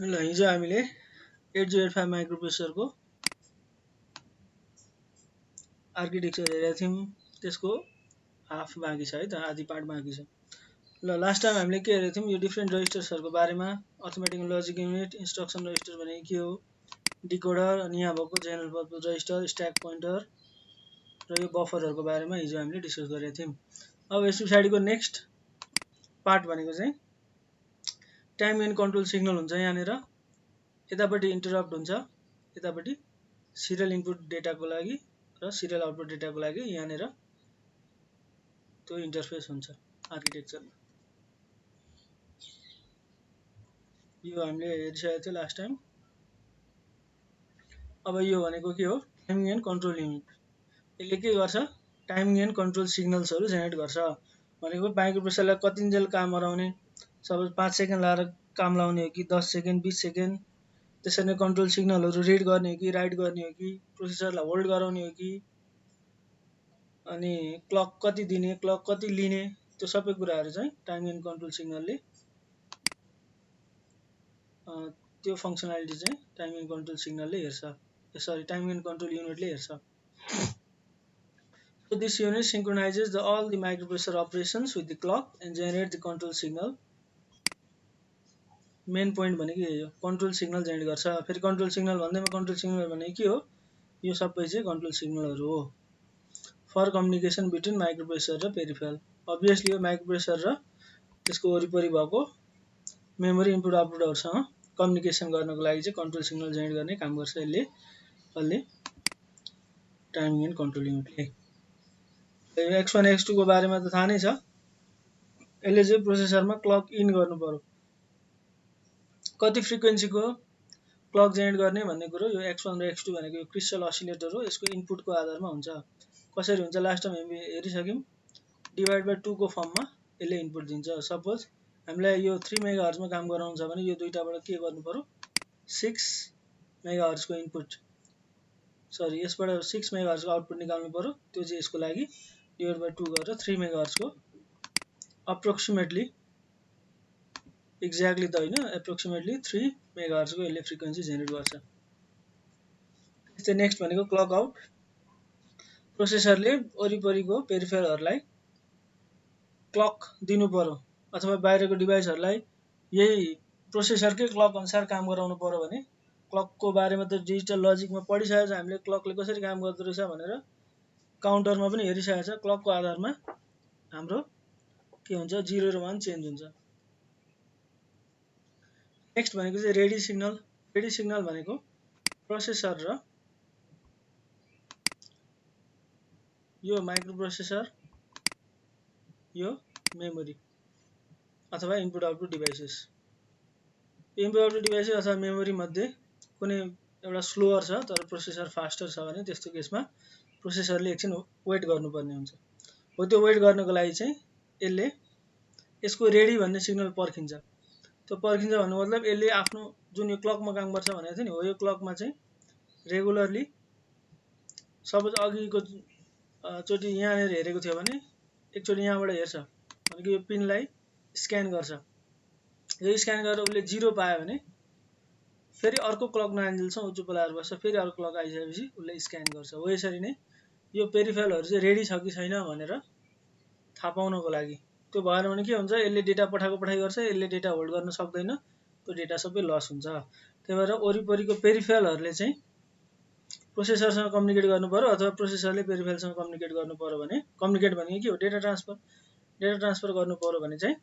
ल हिजो हामीले 8085 माइक्रोप्रोसेसरको आर्किटेक्चर हेरेका थियौँ। त्यसको हाफ बाँकी छ है त, आधी पार्ट बाँकी छ। ल लास्ट टाइम हामीले के हेरेका थियौँ, यो डिफ्रेन्ट रजिस्टर्सहरूको बारेमा। Arithmetic logic unit, instruction register भनेको के हो, डिकोडर, अनि यहाँ भएको general purpose register, stack pointer र यो बफरहरूको बारेमा हिजो हामीले डिस्कस गरेका थियौँ। अब यस पछाडिको नेक्स्ट पार्ट भनेको चाहिँ टाइम एन्ड कन्ट्रोल सिग्नल हुन्छ। यहाँनिर यतापट्टि इन्टरप्ट हुन्छ, यतापट्टि सिरियल इनपुट डेटाको लागि र सिरियल आउटपुट डेटाको लागि यहाँनिर त्यो इन्टरफेस हुन्छ आर्किटेक्चरमा। यो हामीले हेरिसकेको थियो लास्ट टाइम। अब यो भनेको के हो, टाइमिङ एन्ड कन्ट्रोल युनिट। यसले के गर्छ, टाइमिङ एन्ड कन्ट्रोल सिग्नल्सहरू जेनेरेट गर्छ। भनेको माइक्रोप्रोसेसरलाई कतिन्जेल काम गराउने, सपोज 5 सेकेन्ड लाएर काम लाउने हो कि 10 सेकेन्ड 20 सेकेन्ड, त्यसरी नै कन्ट्रोल सिग्नलहरू रिड गर्ने हो कि राइट गर्ने हो कि, प्रोसेसरलाई होल्ड गराउने हो कि, अनि क्लक कति दिने, क्लक कति लिने, त्यो सबै कुराहरू चाहिँ टाइम एन्ड कन्ट्रोल सिग्नलले त्यो फङ्सनालिटी चाहिँ टाइम एन्ड कन्ट्रोल सिग्नलले हेर्छ, सरी टाइम एन्ड कन्ट्रोल युनिटले हेर्छ। So this unit synchronizes all the microprocessor operations with the clock and generate the control signal. Main point भनेको यही हो, कन्ट्रोल सिग्नल जेनेरेट गर्छ। फेरि control signal भन्दैमा control signal भनेको के हो, यो सबै चाहिँ कन्ट्रोल सिग्नलहरू हो फर कम्युनिकेसन बिट्विन माइक्रोप्रोसेसर र पेरिफेरल। अभियसली यो माइक्रोप्रोसेसर र त्यसको वरिपरि भएको मेमोरी इनपुट आउटपुटहरूसँग कम्युनिकेसन गर्नको लागि चाहिँ कन्ट्रोल सिग्नल जेनेरेट गर्ने काम गर्छ यसले timing and control युनिटले। X1 X2 को बारेमा त थाहा नै छ। यसले चाहिँ प्रोसेसरमा क्लक इन गर्नु पर्यो, कति फ्रिक्वेन्सीको क्लक जेनेरेट गर्ने भन्ने कुरो यो X1 र X2 भनेको यो क्रिस्टल असिलेटर हो। यसको इनपुटको आधारमा हुन्छ। कसरी हुन्छ लास्ट टाइम हामी हेरिसक्यौँ, डिभाइड बाइ 2 को फर्ममा यसले इनपुट दिन्छ। सपोज हामीलाई यो 3 मेगाहर्जमा काम गराउनु छ भने यो दुईटाबाट के गर्नु पर्यो, 6 मेगाहर्जको इनपुट, सरी यसबाट 6 मेगाहर्जको आउटपुट निकाल्नु पर्यो। त्यो चाहिँ यसको लागि डिभाइड बाइ 2 गरेर 3 मेगाहर्जको अप्रोक्सिमेटली, एक्ज्याक्टली त होइन, एप्रोक्सिमेटली 3 मेगाहर्जको यसले फ्रिक्वेन्सी जेनेरेट गर्छ। त्यस्तै नेक्स्ट भनेको क्लक आउट। प्रोसेसरले वरिपरिको पेरिफेरलहरूलाई क्लक दिनु पर्यो, अथवा बाहिरको डिभाइसहरूलाई यही प्रोसेसरकै क्लक अनुसार काम गराउनु पर्यो भने क्लकको बारेमा त डिजिटल लजिकमा पढिसकेको छ हामीले, क्लकले कसरी काम गर्दो रहेछ भनेर काउन्टरमा पनि हेरिसकेको छ। क्लकको आधारमा हाम्रो के हुन्छ, 0 र 1 चेन्ज हुन्छ। नेक्स्ट भनेको चाहिँ रेडी सिग्नल। रेडी सिग्नल भनेको प्रोसेसर र यो माइक्रोप्रोसेसर, यो मेमोरी अथवा input output devices, input output devices अथवा मेमोरी मध्ये कुनै एउटा स्लोअर छ तर प्रोसेसर फास्टर छ भने त्यस्तो केसमा प्रोसेसरले एकछिन वेट गर्नुपर्ने हुन्छ। हो त्यो वेट गर्नको लागि चाहिँ यसले यसको रेडी भन्ने सिग्नल पर्खिन्छ। त्यो पर्खिन्छ भन्नु मतलब यसले आफ्नो जुन यो क्लकमा काम गर्छ भनेको थियो नि, हो यो क्लकमा चाहिँ रेगुलरली, सपोज अघिको चोटि यहाँनिर हेरेको थियो भने एकचोटि यहाँबाट हेर्छ भनेको यो पिनलाई स्क्यान गर्छ। यो स्क्यान गरेर उसले 0 पायो भने फेरि अर्को क्लक नआइन्जेलसम्म उ चुप लाएर बस्छ, फेरि अर्को क्लक आइसकेपछि उसले स्क्यान गर्छ। हो यसरी नै यो पेरिफेरलहरू चाहिँ रेडी छ कि छैन भनेर थाहा पाउनको लागि। त्यो भएन भने के हुन्छ, यसले डेटा पठाइ गर्छ, यसले डेटा होल्ड गर्न सक्दैन, त्यो डेटा सबै लस हुन्छ। त्यही भएर वरिपरिको पेरिफेरलहरूले चाहिँ प्रोसेसरसँग कम्युनिकेट गर्नु पर्यो अथवा प्रोसेसरले पेरिफेरलसँग कम्युनिकेट गर्नु पर्यो भने, कम्युनिकेट भनेको के हो, डेटा ट्रान्सफर गर्नु पर्यो भने चाहिँ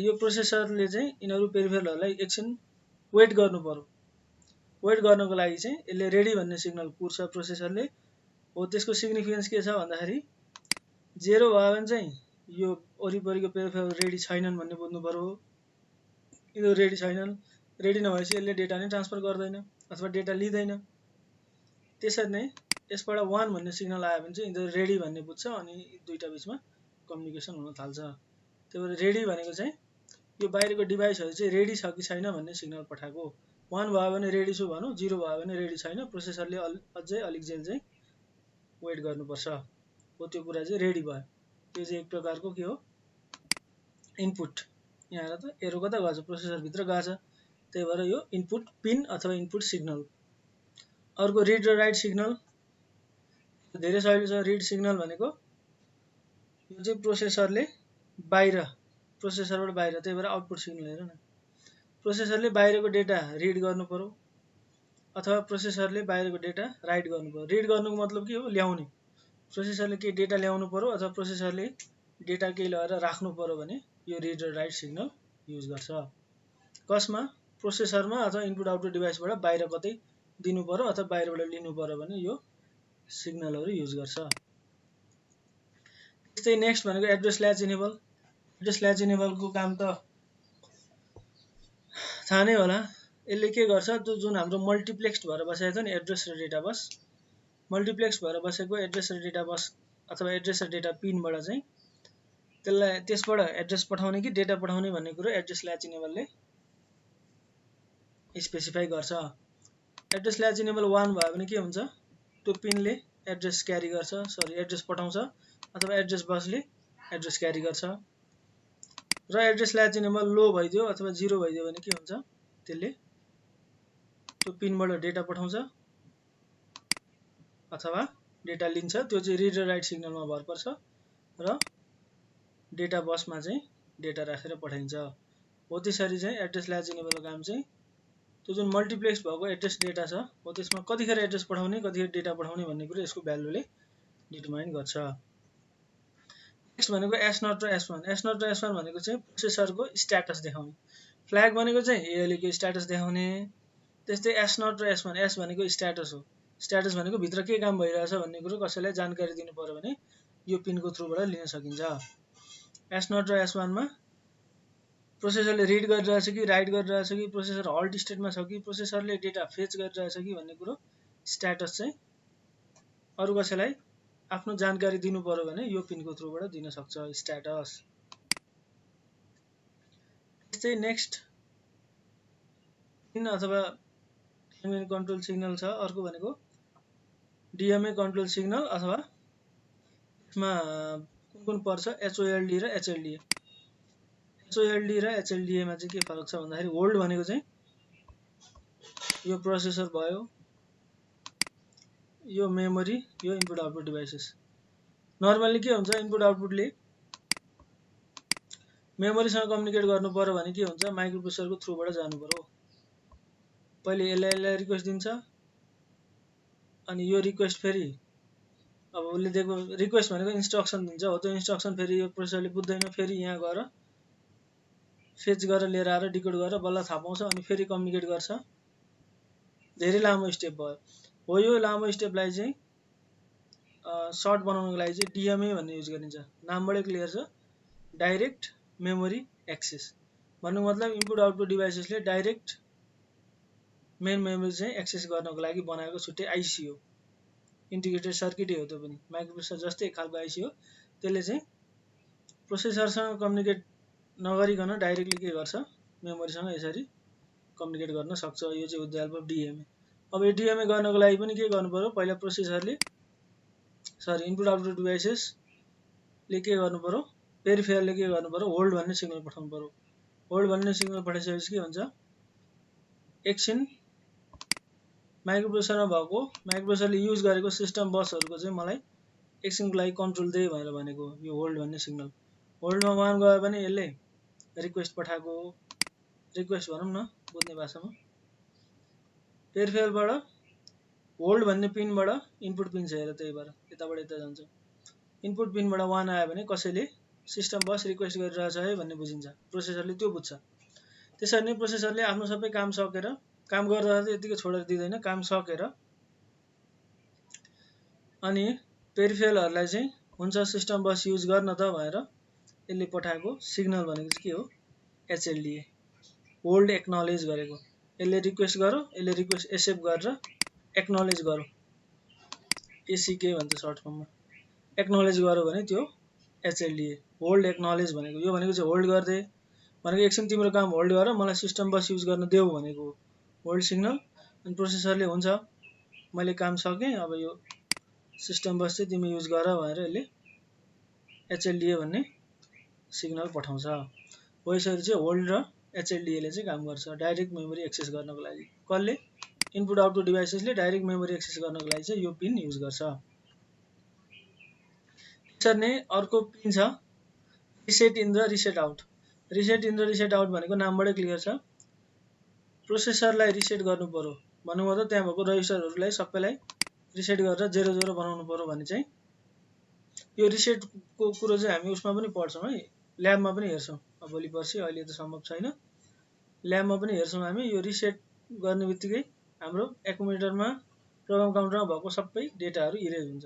यो प्रोसेसरले चाहिँ यिनीहरू पेरिफेरलहरूलाई एकछिन वेट गर्नु पर्यो। वेट गर्नको लागि चाहिँ यसले रेडी भन्ने सिग्नल पुर्छ प्रोसेसरले। हो त्यसको सिग्निफिकेन्स के छ भन्दाखेरि 0 भयो भने चाहिँ यो वरिपरिको पेरिफेरल रेडी छैनन् भन्ने बुझ्नु पर्यो। यो रेडी छैनन्, रेडी नभएपछि यसले डेटा नै ट्रान्सफर गर्दैन अथवा डेटा लिँदैन। त्यसरी नै यसबाट 1 भन्ने सिग्नल आयो भने चाहिँ यिनीहरू रेडी भन्ने बुझ्छ अनि दुईटा बिचमा कम्युनिकेसन हुन थाल्छ। त्यही भएर रेडी भनेको चाहिँ यो बाहिरको डिभाइसहरू चाहिँ रेडी छ कि छैन भन्ने सिग्नल पठाएको। 1 भयो भने रेडी छु भनौँ, 0 भयो भने रेडी छैन, प्रोसेसरले अझै अलिक जेल चाहिँ वेट गर्नुपर्छ। हो त्यो कुरा चाहिँ रेडी भयो। त्यो चाहिँ एक प्रकारको के हो, इनपुट यहाँ हेर त एरो कता गएछ प्रोसेसरभित्र गएछ त्यही भएर यो इनपुट पिन अथवा इनपुट सिग्नल। अर्को रिड र राइट सिग्नल धेरै सजिलो छ। रिड सिग्नल भनेको यो चाहिँ प्रोसेसरबाट बाहिर त्यही भएर आउटपुट सिग्नल हेर न प्रोसेसरले बाहिरको डेटा रिड गर्नु पर्यो अथवा प्रोसेसरले बाहिरको डेटा राइट गर्नु पर्यो। रिड गर्नुको मतलब के हो ल्याउने प्रोसेसरले के डेटा ल्याउनु पर्यो अथवा प्रोसेसरले डेटा केही लगाएर राख्नु पर्यो भने यो रिड र राइट सिग्नल युज गर्छ। कसमा प्रोसेसरमा अथवा इनपुट आउटपुट डिभाइसबाट बाहिर कतै दिनु पर्यो अथवा बाहिरबाट लिनु पर्यो भने यो सिग्नलहरु युज गर्छ। त्यस्तै नेक्स्ट भनेको address latch enable. Address latch इनेबलको काम त थाहा नै होला। यसले के गर्छ जुन हाम्रो मल्टिप्लेक्स्ड भएर बसेको छ नि एड्रेस र डेटा बस मल्टिप्लेक्स भएर बसेको एड्रेस र डेटा बस अथवा एड्रेस र डेटा पिनबाट चाहिँ त्यसबाट एड्रेस पठाउने कि डेटा पठाउने भन्ने कुरो एड्रेस ल्याच इनेबलले स्पेसिफाई गर्छ। एड्रेस ल्याच इनेबल 1 भयो भने के हुन्छ त्यो पिनले एड्रेस क्यारी गर्छ एड्रेस पठाउँछ अथवा एड्रेस बसले एड्रेस क्यारी गर्छ। र एड्रेस ल्याच इनेबल लो भइदियो अथवा 0 भइदियो भने के हुन्छ त्यसले त्यो पिनबाट डेटा पठाउँछ अथवा डेटा लिन्छ त्यो चाहिँ रिड र राइट सिग्नलमा भर पर्छ र डेटा बसमा चाहिँ डेटा राखेर पठाइन्छ। हो त्यसरी चाहिँ एड्रेस ल्याच इनेबलको काम चाहिँ त्यो जुन मल्टिप्लेक्स भएको एड्रेस डेटा छ हो त्यसमा कतिखेर एड्रेस पठाउने कतिखेर डेटा पठाउने भन्ने कुरा यसको भ्यालुले डिटरमाइन गर्छ। नेक्स्ट भनेको एस नट र एस1। एस नट र एस1 भनेको चाहिँ प्रोसेसरको स्ट्याटस देखाउने। फ्ल्याग भनेको चाहिँ एएलयू को स्ट्याटस देखाउने। त्यस्तै एस नट र एस1 एस भनेको स्ट्याटस हो। स्ट्याटस भनेको भित्र के काम भइरहेछ भन्ने कुरो कसैलाई जानकारी दिनु पर्यो भने यो पिनको थ्रुबाट लिन सकिन्छ। एस नट र एस1 मा प्रोसेसरले रिड गरिरहेछ कि राइट गरिरहेछ कि प्रोसेसर हल्ट स्टेटमा छ कि प्रोसेसरले डेटा फेच गरिरहेछ कि भन्ने कुरो स्ट्याटस चाहिँ अरु कसैलाई आफ्नो जानकारी दिनु पर्यो भने यो पिनको थ्रुबाट दिन सक्छ स्ट्याटस। त्यस्तै नेक्स्ट पिन अथवा डिएमए कन्ट्रोल सिग्नल छ। अर्को भनेको डिएमए कन्ट्रोल सिग्नल अथवा यसमा कुन पर्छ एचओएलडी र एचएलडीए। एचओएलडी र एचएलडीए मा चाहिँ के फरक छ भन्दाखेरि होल्ड भनेको चाहिँ यो प्रोसेसर भयो यो मेमोरी यो इनपुट आउटपुट डिभाइसेस। नर्मली के हुन्छ इनपुट आउटपुटले मेमोरीसँग कम्युनिकेट गर्नु पर्यो भने के हुन्छ माइक्रोप्रोसेसरको थ्रुबाट जानु पर्यो। पहिले यसलाई रिक्वेस्ट दिन्छ अनि यो रिक्वेस्ट फेरि अब उसले दिएको रिक्वेस्ट भनेको इन्स्ट्रक्सन दिन्छ हो त्यो इन्स्ट्रक्सन फेरि यो प्रोसेसरले बुझ्दैन फेरि यहाँ गएर फेच गरेर लिएर आएर डिकोड गरेर बल्ल थाहा पाउँछ अनि फेरि कम्युनिकेट गर्छ। धेरै लामो स्टेप भयो। हो यो लामो स्टेपलाई चाहिँ सर्ट बनाउनको लागि चाहिँ डिएमए भन्ने युज गरिन्छ। नामबाटै क्लियर छ डाइरेक्ट मेमोरी एक्सेस भन्नुको मतलब इनपुट आउटपुट डिभाइसेसले डाइरेक्ट मेन मेमोरी चाहिँ एक्सेस गर्नको लागि बनाएको छुट्टै आइसी हो। इन्टिग्रेटेड सर्किटै हो त्यो पनि माइक्रोप्रोसेसर जस्तै एक खालको आइसी हो। त्यसले चाहिँ प्रोसेसरसँग कम्युनिकेट नगरिकन डाइरेक्टली के गर्छ मेमोरीसँग यसरी कम्युनिकेट गर्न सक्छ। यो चाहिँ with the help of DMA. अब यो डिएमए गर्नको लागि पनि के गर्नु पर्यो पहिला प्रोसेसरले इनपुट आउटपुट डिभाइसेसले के गर्नु पर्यो पेरिफेरलले के गर्नु पर्यो होल्ड भन्ने सिग्नल पठाउनु पर्यो। होल्ड भन्ने सिग्नल पठाइसकेपछि के हुन्छ एकछिन माइक्रोप्रोसेसरमा भएको माइक्रोप्रोसेसरले युज गरेको सिस्टम बसहरुको चाहिँ मलाई एकछिनको लागि कन्ट्रोल दे भनेर भनेको यो होल्ड भन्ने सिग्नल। होल्डमा 1 गयो भने यसले रिक्वेस्ट पठाएको रिक्वेस्ट भनौं न बुझ्ने भाषामा पेरिफेरलबाट होल्ड भन्ने पिनबाट इनपुट पिन छ हेर त्यही भएर यताबाट यता जान्छ। इनपुट पिनबाट 1 आयो भने कसैले सिस्टम बस रिक्वेस्ट गरिरहेछ है भन्ने बुझिन्छ प्रोसेसरले त्यो बुझ्छ। त्यसरी नै प्रोसेसरले आफ्नो सबै काम सकेर काम गर्दा यतिकै छोडेर दिदैन काम सकेर अनि पेरिफेरलहरुलाई चाहिँ हुन्छ सिस्टम बस युज गर्न त भनेर यसले पठाएको सिग्नल भनेको चाहिँ के हो एचएलडीए होल्ड एक्नोलेज गरेको। यसले रिक्वेस्ट गरो यसले रिक्वेस्ट एक्सेप्ट गरेर एक्नोलेज गरो एसीके भन्छ सर्ट फर्ममा। एक्नोलेज गरो भने त्यो एचएलडीए होल्ड एक्नोलेज भनेको यो भनेको चाहिँ होल्ड गर्दै भनेको एकछिन तिम्रो काम होल्ड गर मलाई सिस्टम बस युज गर्न देऊ भनेको होल्ड सिग्नल। अनि प्रोसेसरले हुन्छ मैले काम सके अब यो सिस्टम बस चाहिँ तिमी युज गर भनेर यसले एचएलडीए भन्ने सिग्नल पठाउँछ। हो यसरी चाहिँ होल्ड र एचएलडीले चाहिँ काम गर्छ डाइरेक्ट मेमोरी एक्सेस गर्नको लागि। कसले? इनपुट आउटपुट डिभाइसेसले डाइरेक्ट मेमोरी एक्सेस गर्नको लागि चाहिँ यो पिन युज गर्छ। त्यसरी नै अर्को पिन छ रिसेट इन र रिसेट आउट। रिसेट इन र रिसेट आउट भनेको नामबाटै क्लियर छ, प्रोसेसरलाई रिसेट गर्नु पर्यो भन्नुको मतलब त्यहाँ भएको रजिस्टरहरूलाई सबैलाई रिसेट गरेर 0 बनाउनु पर्यो भने चाहिँ यो रिसेटको कुरो चाहिँ हामी उसमा पनि पढ्छौँ है, ल्याबमा पनि हेर्छौँ। अब भोलि पर्सि, अहिले त सम्भव छैन, ल्याबमा पनि हेर्छौँ हामी। यो रिसेट गर्ने बित्तिकै हाम्रो एकुमुलेटरमा प्रोग्राम काउन्टरमा भएको सबै डेटाहरू इरेज हुन्छ।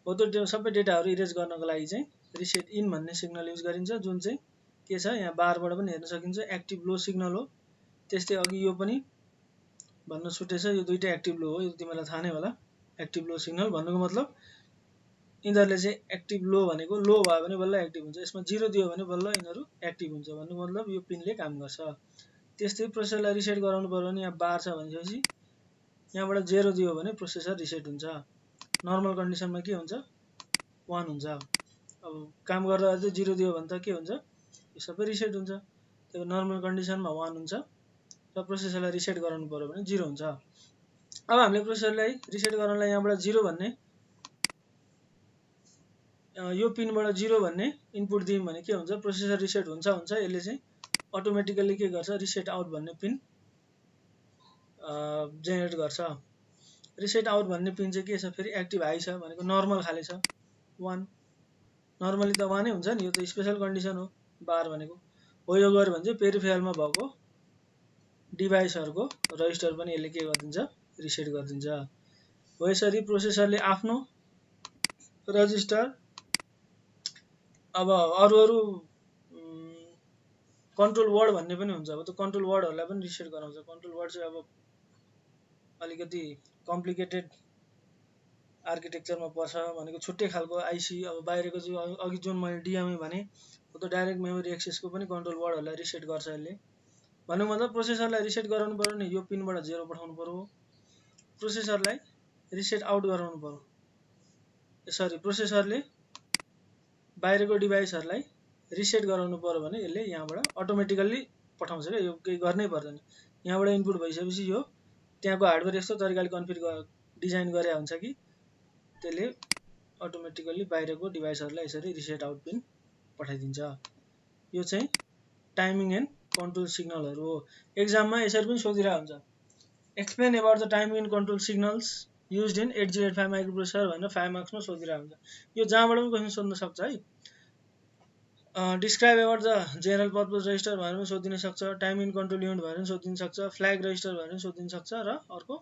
हो त्यो सबै डेटाहरू इरेज गर्नको लागि चाहिँ रिसेट इन भन्ने सिग्नल युज गरिन्छ, जुन चाहिँ के छ यहाँ बारबाट पनि हेर्न सकिन्छ, एक्टिभ लो सिग्नल हो। त्यस्तै अघि यो पनि भन्न छुटेछ, यो दुईटै एक्टिभ लो हो, यो तिमीलाई थाहा नै होला। एक्टिभ लो सिग्नल भन्नुको मतलब यिनीहरूले चाहिँ एक्टिभ लो भनेको लो भयो भने बल्ल एक्टिभ हुन्छ, यसमा 0 दियो भने बल्ल यिनीहरू एक्टिभ हुन्छ भन्नुको मतलब यो पिनले काम गर्छ। त्यस्तै प्रोसेसरलाई रिसेट गराउनु पर्यो भने यहाँ बार छ भनेपछि यहाँबाट 0 दियो भने प्रोसेसर रिसेट हुन्छ। नर्मल कन्डिसनमा के हुन्छ? 1 हुन्छ। अब काम गर्दा चाहिँ 0 दियो भने त के हुन्छ? यो सबै रिसेट हुन्छ। त्यो नर्मल कन्डिसनमा 1 हुन्छ र प्रोसेसरलाई रिसेट गराउनु पर्यो भने 0 हुन्छ। अब हामीले प्रोसेसरलाई रिसेट गराउनलाई यहाँबाट 0 भन्ने यो पिनबाट 0 भन्ने इनपुट दियौँ भने के हुन्छ? प्रोसेसर रिसेट हुन्छ। यसले चाहिँ अटोमेटिकली के गर्छ? रिसेट आउट भन्ने पिन जेनेरेट गर्छ। रिसेट आउट भन्ने पिन चाहिँ के छ? फेरि एक्टिभ हाई छ भनेको नर्मल खाले छ 1। नर्मली त 1 नै हुन्छ नि, यो त स्पेशल कन्डिसन हो बार भनेको। हो यो गऱ्यो भने चाहिँ पेरिफेरलमा भएको डिभाइसहरूको रजिस्टर पनि यसले के गरिदिन्छ? रिसेट गरिदिन्छ। हो यसरी प्रोसेसरले आफ्नो रजिस्टर अब अरू कन्ट्रोल वर्ड भन्ने पनि हुन्छ। अब त्यो कन्ट्रोल वर्डहरूलाई पनि रिसेट गराउँछ। कन्ट्रोल वर्ड चाहिँ अब अलिकति कम्प्लिकेटेड आर्किटेक्चरमा पर्छ भनेको छुट्टै खालको आइसी। अब बाहिरको चाहिँ अघि जुन मैले डिएमए भने हो त्यो डाइरेक्ट मेमोरी एक्सेसको पनि कन्ट्रोल वर्डहरूलाई रिसेट गर्छ यसले। भन्नु मतलब प्रोसेसरलाई रिसेट गराउनु पर्यो नि, यो पिनबाट 0 पठाउनु पर्यो। प्रोसेसरलाई रिसेट आउट गराउनु पर्यो, सरी प्रोसेसरले बाहिरको डिभाइसहरूलाई रिसेट गराउनु पर्यो भने यसले यहाँबाट अटोमेटिकल्ली पठाउँछ क्या, यो केही गर्नै पर्दैन। यहाँबाट इनपुट भइसकेपछि यो त्यहाँको हार्डवेयर यस्तो तरिकाले कन्फिगर डिजाइन गरे हुन्छ कि त्यसले अटोमेटिकल्ली बाहिरको डिभाइसहरूलाई यसरी रिसेट आउट पिन पठाइदिन्छ। यो चाहिँ टाइमिङ एन्ड कन्ट्रोल सिग्नलहरू हो। एक्जाममा यसरी पनि सोधिरहेको हुन्छ, explain about the timing and control signals used in 8085 microprocessor भनेर 5 मार्क्समा सोधिरहेको हुन्छ। यो जहाँबाट पनि क्वेसन सोध्न सक्छ है। Describe about the general purpose register भनेर पनि सोधिन सक्छ, टाइम इन कन्ट्रोल युनिट भनेर पनि सोधिन सक्छ, फ्ल्याग रजिस्टर भनेर पनि सोधिन सक्छ, र अर्को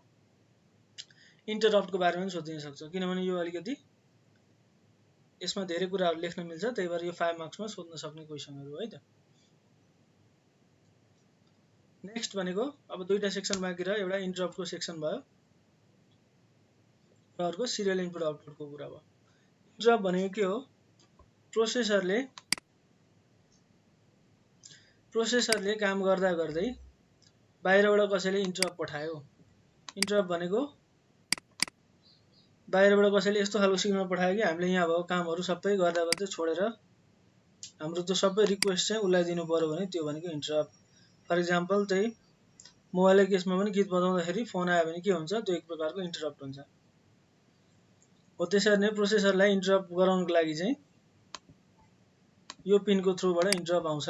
इन्टरप्टको बारेमा पनि सोधिन सक्छ। किनभने यो अलिकति यसमा धेरै कुराहरू लेख्न मिल्छ, त्यही भएर यो 5 मार्क्समा सोध्न सक्ने क्वेसनहरू है त। नेक्स्ट भनेको अब दुईटा सेक्सन बाँकी रह्यो, एउटा इन्टरप्टको सेक्सन भयो र अर्को सिरियल इनपुट आउटपुटको कुरा भयो। इन्टरप्ट भनेको के हो? प्रोसेसरले काम गर्दा गर्दै बाहिरबाट कसैले इन्टरप्ट पठायो। इन्टरप्ट भनेको बाहिरबाट कसैले यस्तो खालको सिग्नल पठायो कि हामीले यहाँ भएको कामहरू सबै गर्दा गर्दै छोडेर हाम्रो त्यो सबै रिक्वेस्ट चाहिँ उसलाई दिनु पर्यो भने त्यो भनेको इन्टरप्ट। फर इक्जाम्पल त्यही मोबाइलको केसमा पनि गीत बजाउँदाखेरि फोन आयो भने के हुन्छ? त्यो एक प्रकारको इन्टरप्ट हुन्छ। हो त्यसरी नै प्रोसेसरलाई इन्टरप्ट गराउनको लागि चाहिँ यो पिनको थ्रुबाट इन्टरप्ट आउँछ,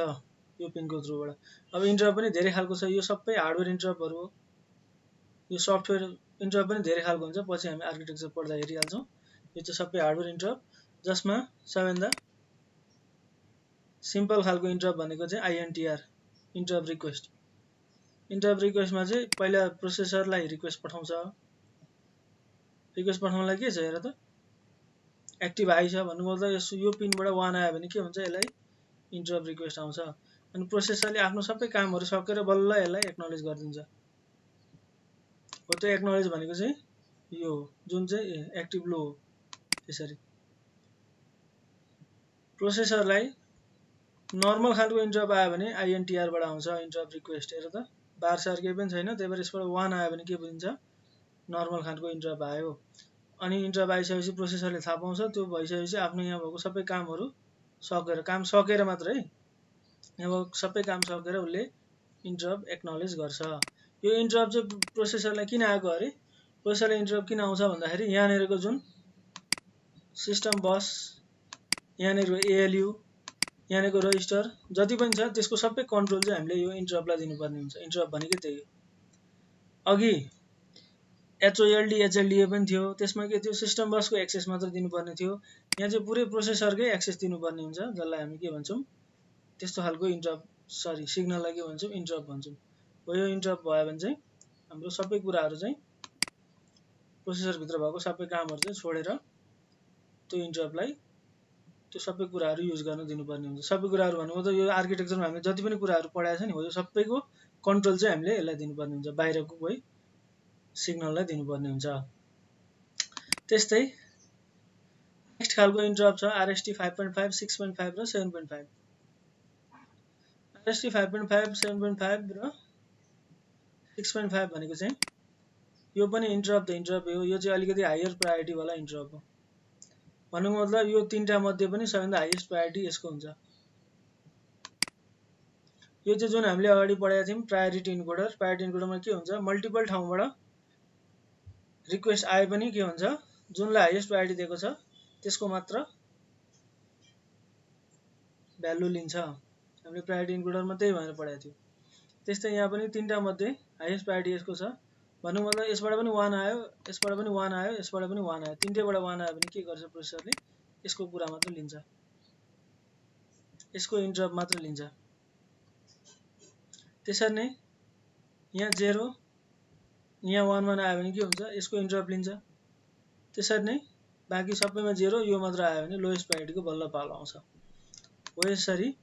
यो पिनको थ्रुबाट। अब इन्टरप्ट पनि धेरै खालको छ, यो सबै हार्डवेयर इन्टरप्टहरू हो। यो सफ्टवेयर इन्टरप्ट पनि धेरै खालको हुन्छ, पछि हामी आर्किटेक्चर पढ्दा हेरिहाल्छौँ। यो चाहिँ सबै हार्डवेयर इन्टरप्ट, जसमा सबैभन्दा सिम्पल खालको इन्टरप्ट भनेको चाहिँ आइएनटिआर, इन्टरप्ट रिक्वेस्ट। इन्टरप्ट रिक्वेस्टमा चाहिँ पहिला प्रोसेसरलाई रिक्वेस्ट पठाउँछ। रिक्वेस्ट पठाउनलाई के छ हेर त, एक्टिभ हाई छ भन्नुभयो त यो पिनबाट 1 आयो भने के हुन्छ? यसलाई इन्टरप्ट रिक्वेस्ट आउँछ। अनि प्रोसेसरले आफ्नो सबै कामहरू सकेर बल्ल यसलाई एक्नोलेज गरिदिन्छ। हो त्यो एक्नोलेज भनेको चाहिँ यो जुन चाहिँ एक्टिभ लो हो। त्यसरी प्रोसेसरलाई नर्मल खालको इन्टरप्ट आयो भने आइएनटिआरबाट आउँछ इन्टरप्ट रिक्वेस्ट। हेर त बार सार केही पनि छैन, त्यही भएर यसबाट 1 आयो भने के बुझिन्छ? नर्मल खालको इन्टरप्ट आयो। अनि इन्टरप्ट आइसकेपछि प्रोसेसरले थाहा पाउँछ, त्यो भइसकेपछि आफ्नो यहाँ भएको सबै कामहरू सकेर, काम सकेर मात्र है, अब सबै काम सकेर उसले इन्टरप्ट एक्नोलेज गर्छ। यो इन्टरप्ट चाहिँ प्रोसेसरलाई किन आएको अरे, प्रोसेसरलाई इन्टरप्ट किन आउँछ भन्दाखेरि यहाँनिरको जुन सिस्टम बस, यहाँनिरको एएलयु, यहाँनिरको रजिस्टर जति पनि छ त्यसको सबै कन्ट्रोल चाहिँ हामीले यो इन्टरप्टलाई दिनुपर्ने हुन्छ। इन्टरप्ट भनेकै त्यही हो। अघि एचओएलडी एचएलडीए पनि थियो, त्यसमा के थियो, सिस्टम बसको एक्सेस मात्र दिनुपर्ने थियो। यहाँ चाहिँ पुरै प्रोसेसरकै एक्सेस दिनुपर्ने हुन्छ, जसलाई हामी के भन्छौँ, त्यस्तो खालको इन्टरप्ट सिग्नललाई के भन्छौँ, इन्टरप्ट भन्छौँ। हो यो इन्टरप्ट भयो भने चाहिँ हाम्रो सबै कुराहरू चाहिँ प्रोसेसरभित्र भएको सबै कामहरू चाहिँ छोडेर त्यो इन्टरप्टलाई त्यो सबै कुराहरू युज गर्न दिनुपर्ने हुन्छ। सबै कुराहरू भन्नु मतलब यो आर्किटेक्चरमा हामीले जति पनि कुराहरू पढाएको छ नि हो यो सबैको कन्ट्रोल चाहिँ हामीले यसलाई दिनुपर्ने हुन्छ, बाहिरको कोही सिग्नललाई दिनुपर्ने हुन्छ। त्यस्तै नेक्स्ट खालको इन्टरप्ट छ आरएसटी 5.5, 6.5 र 7.5। आरएसटी 5.5, 7.5 र 6.5 भनेको चाहिँ यो पनि इन्टरप्ट हो। यो चाहिँ अलिकति हायर प्रायोरिटी वाला इन्टरप्ट हो। भन्नुको मतलब यो तीनटा मध्ये पनि सबैभन्दा हाइएस्ट प्रायोरिटी यसको हुन्छ। यो चाहिँ जुन हामीले अगाडि पढाएको थियौँ प्रायोरिटी इन्कोडर, प्रायोरिटी इन्कोडरमा के हुन्छ, मल्टिपल ठाउँबाट रिक्वेस्ट आए पनि के हुन्छ, जुनलाई हाइएस्ट प्रायोरिटी दिएको छ त्यसको मात्र भ्यालु लिन्छ। हामीले प्रायोरिटी इन्कोडरमा त्यही भनेर पढाएको थियौँ। त्यस्तै यहाँ पनि तीनटा मध्ये हाइएस्ट प्रायोरिटी यसको छ। भन्नु मतलब यसबाट पनि 1 आयो, यसबाट पनि 1 आयो, यसबाट पनि 1 आयो, तीनटैबाट 1 आयो भने के गर्छ प्रोसेसरले, यसको कुरा मात्र लिन्छ, यसको इन्टरप्ट मात्र लिन्छ। त्यसरी नै यहाँ 0 यहाँ 1 आयो भने के हुन्छ, यसको इन्टरप्ट लिन्छ। त्यसरी नै बाँकी सबैमा 0 यो मात्र आयो भने लोएस्ट प्रायोरिटीको बल्ल पालो आउँछ। हो यसरी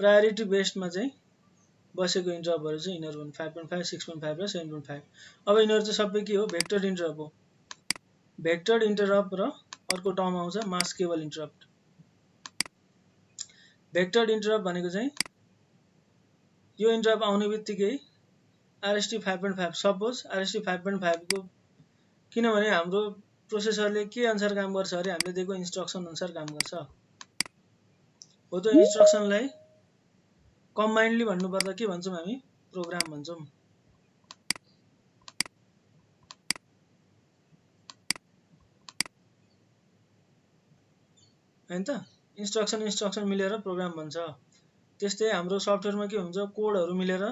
प्रायोरिटी बेस्डमा चाहिँ बसेको इन्टरप्टहरू चाहिँ यिनीहरू हुन् 5.5, 6.5 र 7.5। अब यिनीहरू चाहिँ सबै के हो, भेक्टर इन्टरप्ट हो। भेक्टर इन्टरप्ट र अर्को टर्म आउँछ मास्केबल इन्टरप्ट। भेक्टर इन्टरप्ट भनेको चाहिँ यो इन्टरप्ट आउने बित्तिकै आरएसटी 5.5 सपोज आरएसटी 5.5 को, किनभने हाम्रो प्रोसेसरले के अनुसार काम गर्छ अरे, हामीले दिएको इन्स्ट्रक्सन अनुसार काम गर्छ। हो त्यो इन्स्ट्रक्सनलाई कम्बाइन्डली भन्नुपर्दा के भन्छौँ हामी, प्रोग्राम भन्छौँ। हैन त, इन्स्ट्रक्सन मिलेर प्रोग्राम बन्छ। त्यस्तै हाम्रो सफ्टवेयरमा के हुन्छ, कोडहरू मिलेर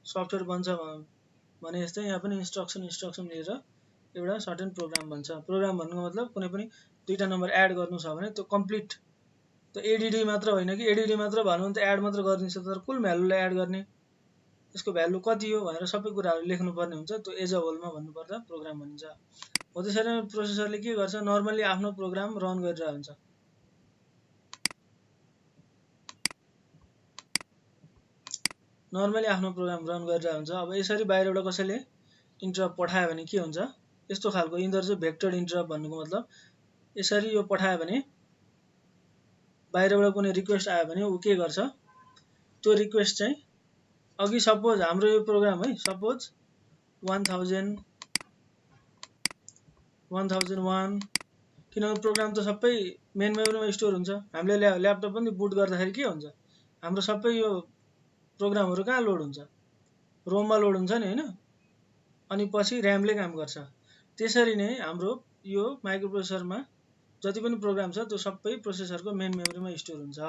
सफ्टवेयर बन्छ भने जस्तै यहाँ पनि इन्स्ट्रक्सन मिलेर एउटा सर्टेन प्रोग्राम बन्छ। प्रोग्राम भन्नुको मतलब कुनै पनि दुईटा नम्बर एड गर्नु छ भने त्यो कम्प्लिट, त्यो एडिडी मात्र होइन कि, एडिडी मात्र भन्नु भने त एड मात्र गरिदिन्छ, तर कुल भ्यालुलाई एड गर्ने, त्यसको भ्यालु कति हो भनेर सबै कुराहरू लेख्नुपर्ने हुन्छ। त्यो एज अ होलमा भन्नुपर्दा प्रोग्राम भनिन्छ। हो त्यसरी नै प्रोसेसरले के गर्छ, नर्मली आफ्नो प्रोग्राम रन गरिरहेको हुन्छ। नर्मली आफ्नो प्रोग्राम रन गरिरहेको हुन्छ। अब यसरी बाहिरबाट कसैले इन्टरप्ट पठायो भने के हुन्छ, यस्तो खालको यिनीहरू चाहिँ भेक्टर इन्टरप्ट भन्नुको मतलब यसरी यो पठायो भने बाहिरबाट कुनै रिक्वेस्ट आयो भने ऊ के गर्छ, त्यो रिक्वेस्ट चाहिँ अघि सपोज हाम्रो यो प्रोग्राम है, सपोज 1000, 1001, किनभने प्रोग्राम त सबै मेन मेमोरीमा स्टोर हुन्छ। हामीले ल्यापटप पनि बुट गर्दाखेरि के हुन्छ, हाम्रो सबै यो प्रोग्रामहरू कहाँ लोड हुन्छ, रोममा लोड हुन्छ नि हैन, अनि पछि ऱ्यामले काम गर्छ। त्यसरी नै हाम्रो यो माइक्रोप्रोसेसरमा जति पनि प्रोग्राम छ त्यो सबै प्रोसेसरको मेन मेमोरीमा स्टोर हुन्छ।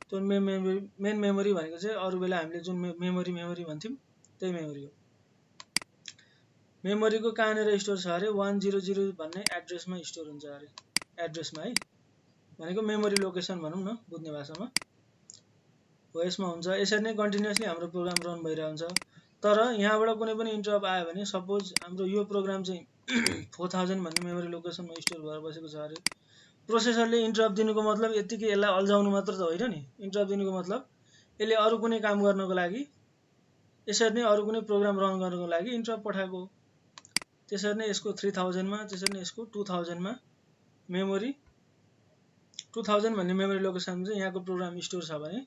त्यो मेन मेमोरी भनेको चाहिँ अरू बेला हामीले जुन मेमोरी भन्थ्यौँ त्यही मेमोरी हो। मेमोरीको कहाँनिर स्टोर छ अरे, 100 भन्ने एड्रेसमा स्टोर हुन्छ अरे, एड्रेसमा है, भनेको मेमोरी लोकेसन भनौँ न बुझ्ने भाषामा, हो यसमा हुन्छ। यसरी नै कन्टिन्युअसली हाम्रो प्रोग्राम रन भइरहेको हुन्छ। तर यहाँबाट कुनै पनि इन्टरप्ट आयो भने सपोज हाम्रो यो प्रोग्राम चाहिँ 4000 भन्ने मेमोरी लोकेसनमा स्टोर भएर बसेको छ अरे, प्रोसेसरले इन्टरप्ट दिनुको मतलब यतिकै यसलाई अल्झाउनु मात्र त होइन नि। इन्टरप्ट दिनुको मतलब यसले अरू कुनै काम गर्नको लागि, यसरी नै अरू कुनै प्रोग्राम रन गर्नको लागि इन्टरप्ट पठाएको। त्यसरी नै यसको 3000 मा, त्यसरी नै यसको 2000 मा मेमोरी, 2000 भन्ने मेमोरी लोकेसन चाहिँ यहाँको प्रोग्राम स्टोर छ भने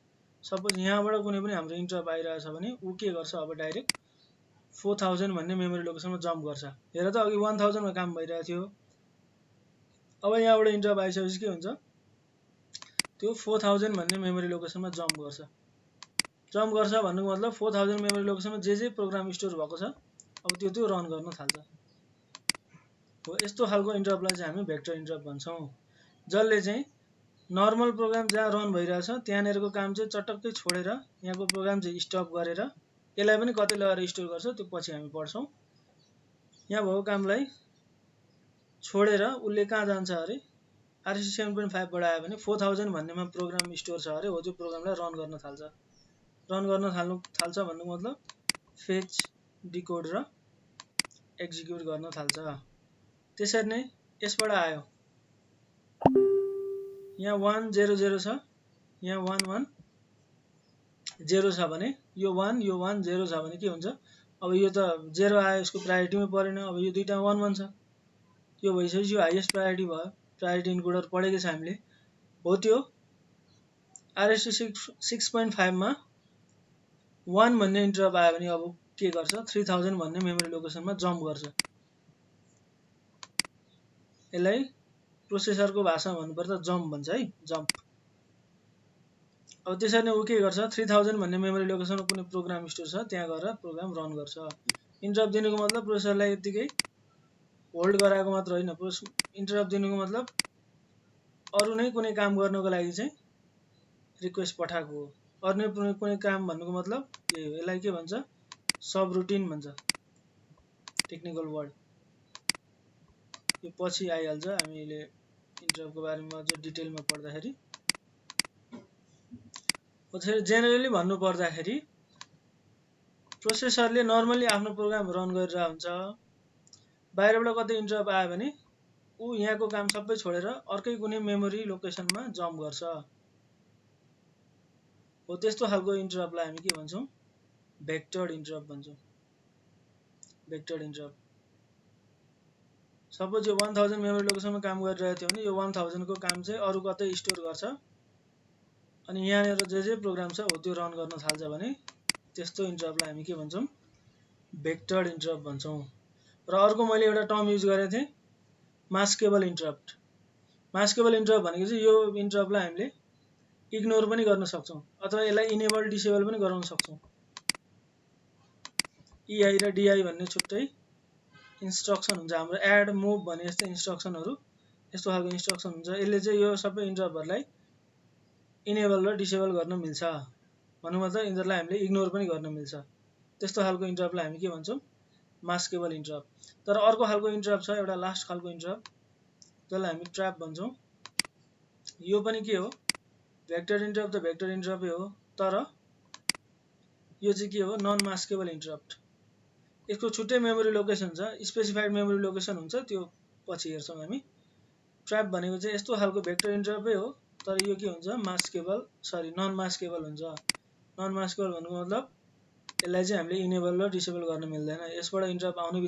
सपोज यहाँबाट कुनै पनि हाम्रो इन्टरप्ट आइरहेछ भने ऊ के गर्छ, अब डाइरेक्ट 4000 भन्ने मेमोरी लोकेसनमा जम्प गर्छ। हेर त अघि 1000 मा काम भइरहेको थियो, अब यहाँबाट इन्टरप्ट आइसकेपछि के हुन्छ, त्यो 4000 भन्ने मेमोरी लोकेसनमा जम्प गर्छ। जम्प गर्छ भन्नुको मतलब 4000 मेमोरी लोकेसनमा जे प्रोग्राम स्टोर भएको छ अब त्यो रन गर्न थाल्छ। हो यस्तो खालको इन्टरप्टलाई चाहिँ हामी भेक्टर इन्टरप्ट भन्छौँ, जसले चाहिँ नर्मल प्रोग्राम जहाँ रन भइरहेछ त्यहाँनिरको काम चाहिँ चटक्कै छोडेर यहाँको प्रोग्राम चाहिँ स्टप गरेर यसलाई पनि कतै लगेर स्टोर गर्छ, त्यो पछि हामी पढ्छौँ। यहाँ भएको कामलाई छोडेर उसले कहाँ जान्छ अरे RST 7.5 बाट आयो भने 4000 भन्नेमा प्रोग्राम स्टोर छ अरे, हो त्यो प्रोग्रामलाई रन गर्न थाल्छ। रन गर्न थाल्छ भन्नुको मतलब फेच, डिकोड र एक्जिक्युट गर्न थाल्छ। त्यसरी नै यसबाट आयो, यहाँ 1 0 0 छ, यहाँ 1 1 0 छ भने यो 1 0 छ भने के हुन्छ, अब यो त 0 आयो, यसको प्रायोरिटीमै परेन। अब यो दुईटा 1 1 छ, यो भइसकेपछि यो हाइएस्ट प्रायोरिटी भयो। प्रायोरिटी इन्कोडर पढेको छ हामीले, हो त्यो RST 6.5 मा 1 भन्ने इन्टरप्ट आयो भने अब के गर्छ, 3000 भन्ने मेमोरी लोकेसनमा जम्प गर्छ। यसलाई प्रोसेसरको भाषामा भन्नुपर्दा जम्प भन्छ है, जम्प। अब त्यसरी नै ऊ के गर्छ, 3000 भन्ने मेमोरी लोकेसनमा कुनै प्रोग्राम स्टोर छ त्यहाँ गएर प्रोग्राम रन गर्छ। इन्टरप्ट दिनुको मतलब प्रोसेसरलाई यतिकै होल्ड गराएको मात्र होइन, इन्टरप्ट दिनुको मतलब अरू नै कुनै काम गर्नको लागि चाहिँ रिक्वेस्ट पठाएको हो। अरू नै कुनै काम भन्नुको मतलब यही हो, यसलाई के भन्छ, सब रुटिन भन्छ, टेक्निकल वर्ड। यो पछि आइहाल्छ, हामीले इन्टरप्टको बारेमा अझ डिटेलमा पढ्दाखेरि। जेनरली भन्नु पर्दाखेरि प्रोसेसरले नर्मली आफ्नो प्रोग्राम रन गरिरहेको हुन्छ, बाहिरबाट कतै इन्टरप्ट आयो भने ऊ यहाँको काम सबै छोडेर अर्कै कुनै मेमोरी लोकेसनमा जम्प गर्छ। हो त्यस्तो खालको इन्टरप्टलाई हामी के भन्छौँ, भेक्टर्ड इन्टरप्ट भन्छौँ। भेक्टर्ड इन्टरप्ट सपोज यो 1000 मेमोरी लोकेसनमा काम गरिरहेको थियो भने यो 1000 को काम चाहिँ अरू कतै स्टोर गर्छ अनि यहाँनिर जे प्रोग्राम छ हो त्यो रन गर्न थाल्छ भने त्यस्तो इन्टरप्टलाई हामी के भन्छौँ, भेक्टर्ड इन्टरप्ट भन्छौँ। र अर्को मैले एउटा टर्म युज गरेको थिएँ, मास्केबल इन्टरप्ट। मास्केबल इन्टरप्ट भनेको चाहिँ यो इन्टरप्टलाई हामीले इग्नोर पनि गर्न सक्छौँ अथवा यसलाई इनेबल डिसेबल पनि गराउन सक्छौँ। EI र DI भन्ने छुट्टै इन्स्ट्रक्सन हुन्छ, हाम्रो एड, मुभ भन्ने जस्तै इन्स्ट्रक्सनहरू यस्तो खालको इन्स्ट्रक्सन हुन्छ। यसले चाहिँ यो सबै इन्टरप्टहरूलाई इनेबल र डिसेबल गर्न मिल्छ। भन्नु मतलब यिनीहरूलाई हामीले इग्नोर पनि गर्न मिल्छ। त्यस्तो खालको इन्टरप्टलाई हामी के भन्छौँ, मास्केबल इन्टरप्ट। तर अर्को खालको इन्टरप्ट छ, एउटा लास्ट खालको इन्टरप्ट, जसलाई हामी ट्र्याप भन्छौँ। यो पनि के हो, भेक्टर इन्टरप्ट त भेक्टर इन्टरप्टै हो, तर यो चाहिँ के हो, नन मास्केबल इन्टरप्ट। यसको छुट्टै मेमोरी लोकेसन छ, स्पेसिफाइड मेमोरी लोकेसन हुन्छ, त्यो पछि हेर्छौँ हामी। ट्र्याप भनेको चाहिँ यस्तो खालको भेक्टर इन्टरप्टै हो, तर यो के हुन्छ, नन मास्केबल हुन्छ। नन मास्केबल भन्नुको मतलब यसलाई चाहिँ हामीले इनेबल र डिसेबल गर्न मिल्दैन। यसबाट इन्टरप्ट आउने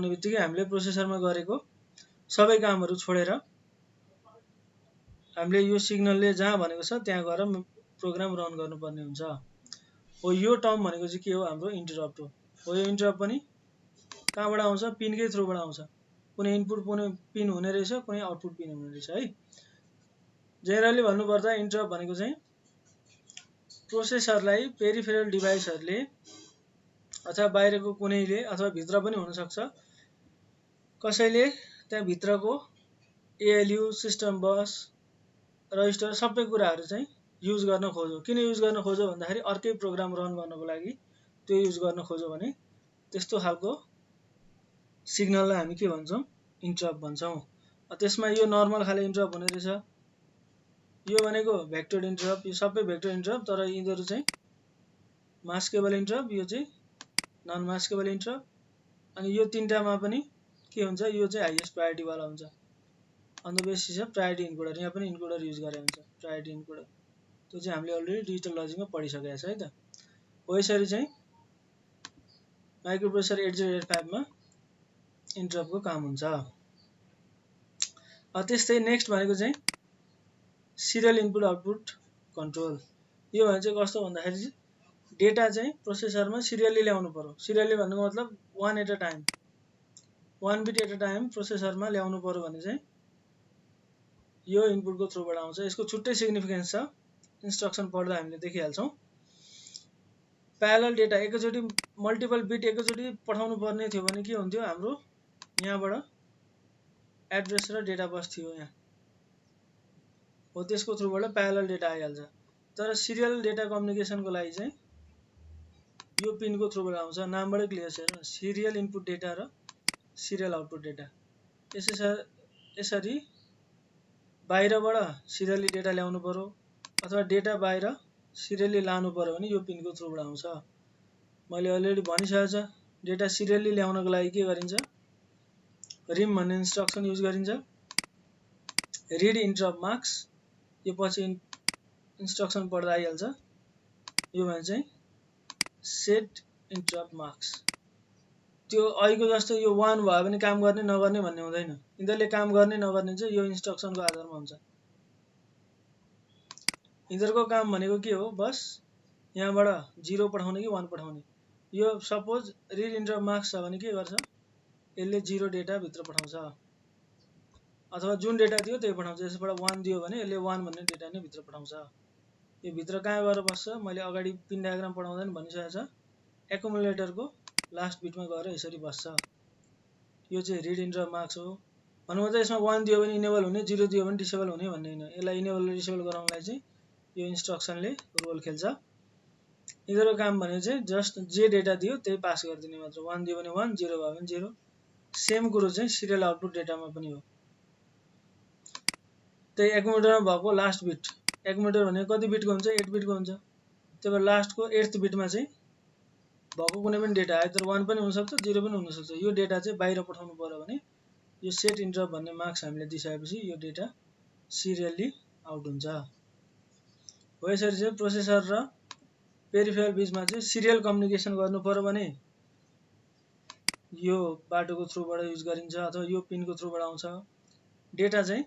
बित्तिकै हामीले प्रोसेसरमा गरेको सबै कामहरू छोडेर हामीले यो सिग्नलले जहाँ भनेको छ त्यहाँ गएर प्रोग्राम रन गर्नुपर्ने हुन्छ। हो यो टर्म भनेको चाहिँ के हो, हाम्रो इन्टरप्ट हो। यो इन्टरप्ट पनि कहाँबाट आउँछ, पिनकै थ्रुबाट आउँछ। कुनै इनपुट कुनै पिन हुने रहेछ, कुनै आउटपुट पिन हुने रहेछ है। जेनरली भन्नुपर्दा इन्टरप्ट भनेको चाहिँ प्रोसेसरलाई पेरिफेरल डिभाइसहरूले अथवा बाहिरको कुनैले अथवा भित्र पनि हुनसक्छ, कसैले त्यहाँ भित्रको ALU, सिस्टम बस, रजिस्टर सबै कुराहरू चाहिँ युज गर्न खोज्यो। किन युज गर्न खोज्यो भन्दाखेरि अर्कै प्रोग्राम रन गर्नको लागि त्यो युज गर्न खोज्यो भने त्यस्तो खालको सिग्नललाई हामी के भन्छौँ, इन्टरप्ट भन्छौँ। त्यसमा यो नर्मल खाले इन्टरप्ट हुने रहेछ, यो भनेको भेक्टर्ड इन्टरप्ट, यो सबै भेक्टर इन्टरप्ट, तर यिनीहरू चाहिँ मास्केबल इन्टरप्ट, यो चाहिँ नन मास्केबल इन्टरप्ट। अनि यो तिनटामा पनि के हुन्छ, यो चाहिँ हाइएस्ट प्रायोरिटी वाला हुन्छ। On the basis of priority encoder, यहाँ पनि इन्कोडर युज गरेको हुन्छ, प्रायोरिटी इन्कोडर। त्यो चाहिँ हामीले अलरेडी डिजिटल लजिकमा पढिसकेका छ है त। हो यसरी चाहिँ माइक्रोप्रोसेसर 8085 मा इन्टरप्टको काम हुन्छ। त्यस्तै नेक्स्ट भनेको चाहिँ सिरियल इनपुट आउटपुट कन्ट्रोल। यो भने चाहिँ कस्तो भन्दाखेरि चाहिँ डेटा चाहिँ प्रोसेसरमा सिरियली ल्याउनु पर्यो। सिरियली भन्नुको मतलब 1 at a time, 1 bit at a time प्रोसेसरमा ल्याउनु पर्यो भने चाहिँ यो इनपुटको थ्रुबाट आउँछ। यसको छुट्टै सिग्निफिकेन्स छ, इन्स्ट्रक्सन पढ्दा हामीले देखिहाल्छौँ। प्यारलल डेटा एकैचोटि मल्टिपल बिट एकैचोटि पठाउनु पर्ने थियो भने के हुन्थ्यो, हाम्रो यहाँबाट एड्रेस र डेटा बस थियो यहाँ हो, त्यसको थ्रुबाट प्यारलल डेटा आइहाल्छ। तर सिरियल डेटा कम्युनिकेसनको लागि चाहिँ यो पिनको थ्रुबाट आउँछ। नामबाटै क्लियर छ, हेर्नु, सिरियल इनपुट डेटा र सिरियल आउटपुट डेटा। यसरी बाहिरबाट सिरियली डेटा ल्याउनु पर्यो अथवा डेटा बाहिर सिरियली लानु पर्यो भने यो पिनको थ्रुबाट आउँछ। मैले अलरेडी भनिसकेको छ, डेटा सिरियली ल्याउनको लागि के गरिन्छ, रिम भन्ने इन्स्ट्रक्सन युज गरिन्छ। रिड इन्टरप्ट मार्क्स, यो पछि इन्स्ट्रक्सन पढ्दा आइहाल्छ। यो भने चाहिँ सेट इन्टरप्ट मार्क्स। त्यो अहिलेको जस्तो यो 1 भयो भने काम गर्ने नगर्ने भन्ने हुँदैन। यिनीहरूले काम गर्ने नगर्ने चाहिँ यो इन्स्ट्रक्सनको आधारमा हुन्छ। यिनीहरूको काम भनेको के हो, बस यहाँबाट 0 पठाउने कि 1 पठाउने। यो सपोज रिड इन्टरप्ट मार्क्स छ भने के गर्छ, यसले 0 डेटा भित्र पठाउँछ अथवा जुन डेटा दियो त्यही पठाउँछ। यसबाट 1 दियो भने यसले 1 भन्ने डेटा नै भित्र पठाउँछ। यो भित्र कहाँ गएर बस्छ, मैले अगाडि पिन डायग्राम पढाउँदा नि भनिसकेको छ, एकुमुलेटरको लास्ट बिटमा गएर यसरी बस्छ। यो चाहिँ रिड इन्टरप्ट मार्क्स हो। भन्नु चाहिँ यसमा 1 दियो भने इनेबल हुने, 0 दियो भने डिसेबल हुने भन्ने होइन। यसलाई इनेबल र डिसेबल गराउनलाई चाहिँ यो इन्स्ट्रक्सनले रोल खेल्छ। यिनीहरूको काम भने चाहिँ जस्ट जे डेटा दियो त्यही पास गरिदिने मात्र। 1 दियो भने 1, 0 भयो भने 0। सेम कुरो चाहिँ सिरियल आउटपुट डेटामा पनि हो। त्यही एकुमुलेटरमा भएको लास्ट बिट, एकुमुलेटर भनेको कति बिटको हुन्छ, 8 बिटको हुन्छ। त्यही भएर लास्टको 8th बिटमा चाहिँ भएको कुनै पनि डेटा आइदर 1 पनि हुनसक्छ, 0 पनि हुनसक्छ। यो डेटा चाहिँ बाहिर पठाउनु पर्यो भने यो सेट इन्टरप्ट भन्ने मार्क्स हामीले दिइसकेपछि यो डेटा सिरियली आउट हुन्छ। हो यसरी चाहिँ प्रोसेसर र पेरिफेरल बिचमा चाहिँ सिरियल कम्युनिकेसन गर्नु पर्यो भने यो बाटोको थ्रुबाट युज गरिन्छ अथवा यो पिनको थ्रुबाट आउँछ। डेटा चाहिँ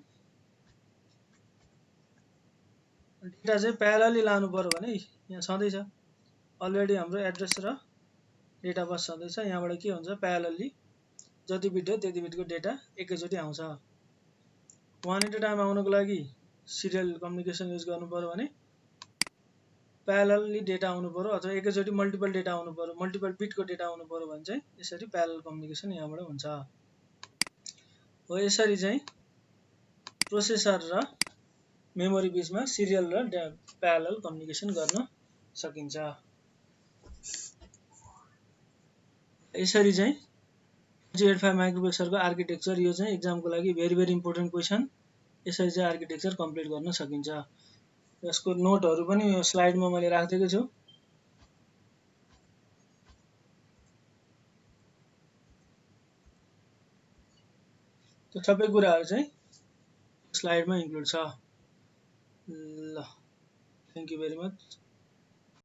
प्यारलली लानु पर्यो भने यहाँ छँदैछ अलरेडी हाम्रो एड्रेस र डेटा बस छँदैछ। यहाँबाट के हुन्छ, प्यारलली जति बिट हो त्यति बिटको डेटा एकैचोटि आउँछ। 1 एट अ टाइम आउनको लागि सिरियल कम्युनिकेसन युज गर्नु पर्यो भने प्यारलली डेटा आउनु पर्यो अथवा एकैचोटि मल्टिपल डेटा आउनु पर्यो, मल्टिपल बिटको डेटा आउनु पर्यो भने चाहिँ यसरी प्यारलल कम्युनिकेसन यहाँबाट हुन्छ। हो यसरी चाहिँ प्रोसेसर र मेमोरी बिचमा सिरियल र प्यारलल कम्युनिकेसन गर्न सकिन्छ। यसरी चाहिँ 8085 माइक्रोप्रोसेसरको आर्किटेक्चर, यो चाहिँ एक्जामको लागि भेरी इम्पोर्टेन्ट क्वेसन। यसरी चाहिँ आर्किटेक्चर कम्प्लिट गर्न सकिन्छ। यसको नोटहरू पनि यो स्लाइडमा मैले राखिदिएको छु। त्यो सबै कुराहरू चाहिँ स्लाइडमा इन्क्लुड छ। ल, थ्याङ्क यू भेरी मच।